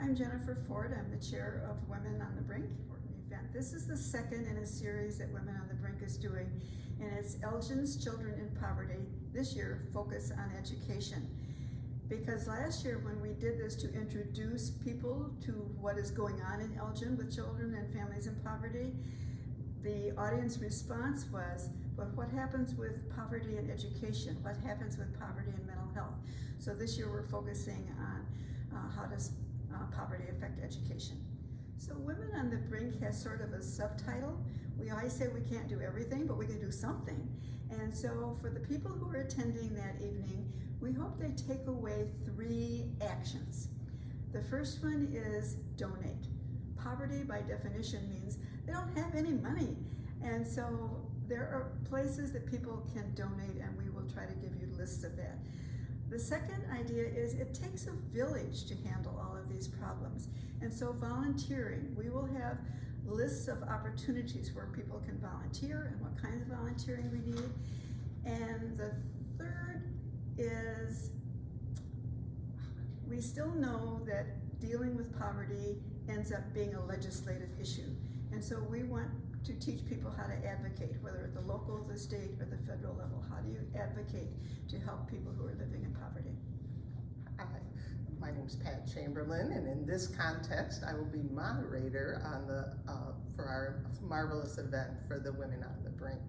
I'm Jennifer Ford. I'm the chair of Women on the Brink event. This is the second in a series that Women on the Brink is doing, and it's Elgin's Children in Poverty. This year, focus on education. Because last year when we did this to introduce people to what is going on in Elgin with children and families in poverty, the audience response was, but what happens with poverty and education? What happens with poverty and mental health? So this year we're focusing on how does poverty affect education. So Women on the Brink has sort of a subtitle. We always say we can't do everything, but we can do something. And so for the people who are attending that evening, we hope they take away 3 actions. The first one is donate. Poverty by definition means they don't have any money. And so there are places that people can donate, and we will try to give you lists of that. The second idea is it takes a village to handle all of these problems. And so volunteering, we will have lists of opportunities where people can volunteer and what kinds of volunteering we need. And the third is we still know that dealing with poverty ends up being a legislative issue. And so we want to teach people how to advocate, whether at the local, the state, or the federal level. How do you advocate to help people who are living in poverty? Hi, my name's Pat Chamberlain, and in this context, I will be moderator on the for our marvelous event for the Women on the Brink.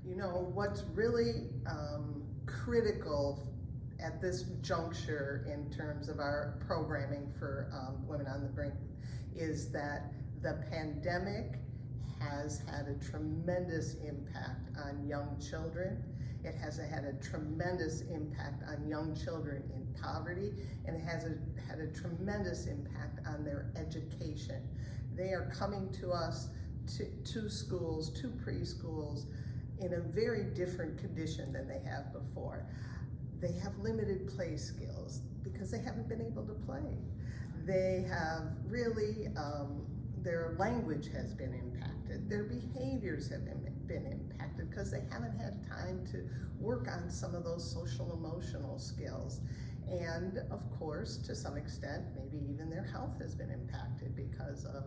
You know, what's really critical at this juncture in terms of our programming for Women on the Brink is that the pandemic has had a tremendous impact on young children. It has had a tremendous impact on young children in poverty, and it has had a tremendous impact on their education. They are coming to us to schools, to preschools, in a very different condition than they have before. They have limited play skills because they haven't been able to play. They have really, their language has been impacted. Their behaviors have been impacted because they haven't had time to work on some of those social emotional skills. And of course, to some extent, maybe even their health has been impacted because of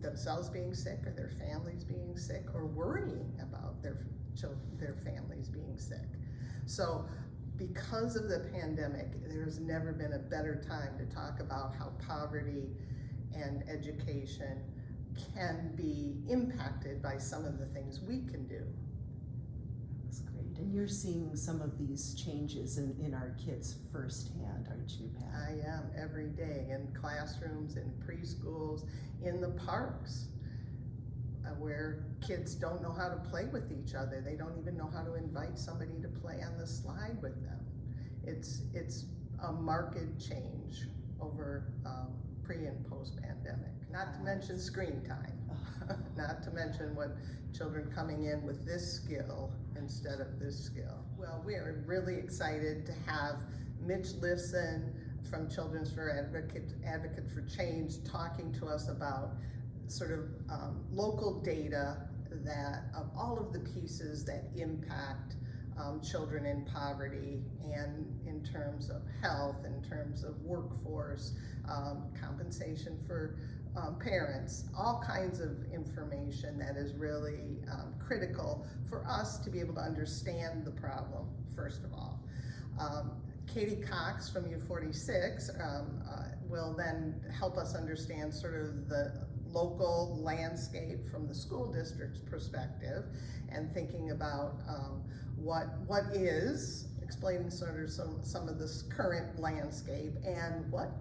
themselves being sick or their families being sick or worrying about their families being sick. So because of the pandemic, there's never been a better time to talk about how poverty and education can be impacted by some of the things we can do. That's great. And you're seeing some of these changes in our kids firsthand, aren't you, Pat? I am every day in classrooms, in preschools, in the parks, where kids don't know how to play with each other. They don't even know how to invite somebody to play on the slide with them. It's a marked change over pre and post pandemic. Not to mention screen time. Not to mention what children coming in with this skill instead of this skill. Well, we are really excited to have Mitch Lifson from Children's for Advocate for Change talking to us about sort of local data that of all of the pieces that impact children in poverty, and in terms of health, in terms of workforce, compensation for parents, all kinds of information that is really critical for us to be able to understand the problem, first of all. Katie Cox from U46 will then help us understand sort of the local landscape from the school district's perspective, and thinking about what is, explaining sort of some of this current landscape and what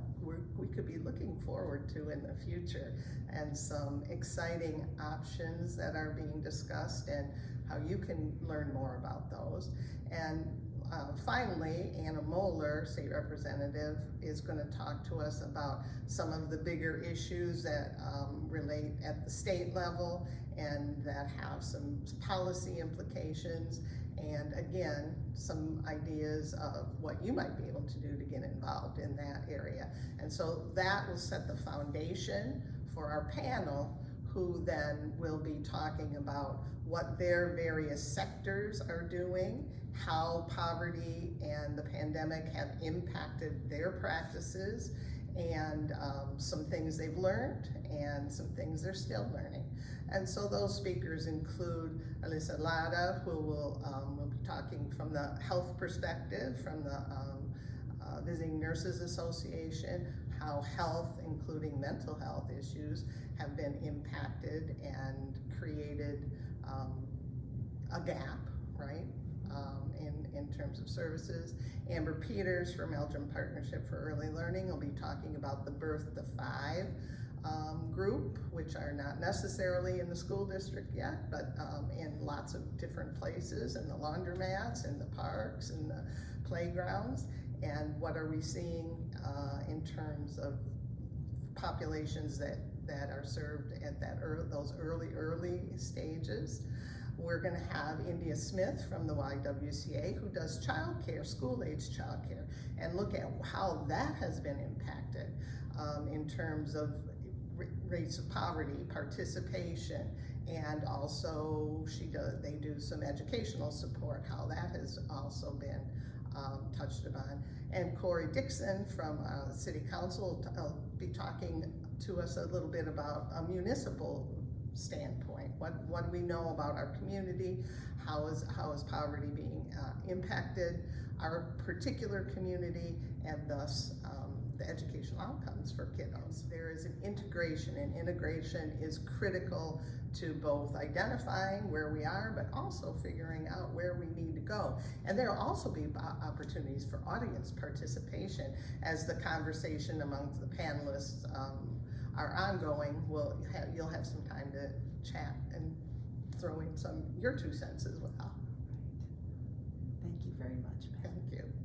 we could be looking forward to in the future, and some exciting options that are being discussed and how you can learn more about those. And finally, Anna Moeller, state representative, is going to talk to us about some of the bigger issues that relate at the state level and that have some policy implications, and again, some ideas of what you might be able to do to get involved in that area. And so that will set the foundation for our panel, who then will be talking about what their various sectors are doing, how poverty and the pandemic have impacted their practices, and some things they've learned and some things they're still learning. And so those speakers include Elisa, Lara, who will be talking from the health perspective, from the Visiting Nurses Association, how health, including mental health issues, have been impacted and created a gap, right, in terms of services. Amber Peters from Elgin Partnership for Early Learning will be talking about the Birth to 5 group, which are not necessarily in the school district yet, but in lots of different places, in the laundromats, in the parks, in the playgrounds. And what are we seeing in terms of populations that are served at those early stages. We're gonna have India Smith from the YWCA, who does childcare, school-age childcare, and look at how that has been impacted in terms of rates of poverty, participation, and also they do some educational support, how that has also been touched upon. And Corey Dixon from City Council will be talking to us a little bit about a municipal standpoint. What do we know about our community? How is poverty being impacted our particular community, and thus the educational outcomes for kiddos? There is an integration, and integration is critical to both identifying where we are, but also figuring out where we need to go. And there will also be opportunities for audience participation as the conversation amongst the panelists are ongoing. You'll have some time to chat and throw in your 2 cents as well. Right. Thank you very much, Pat. Thank you.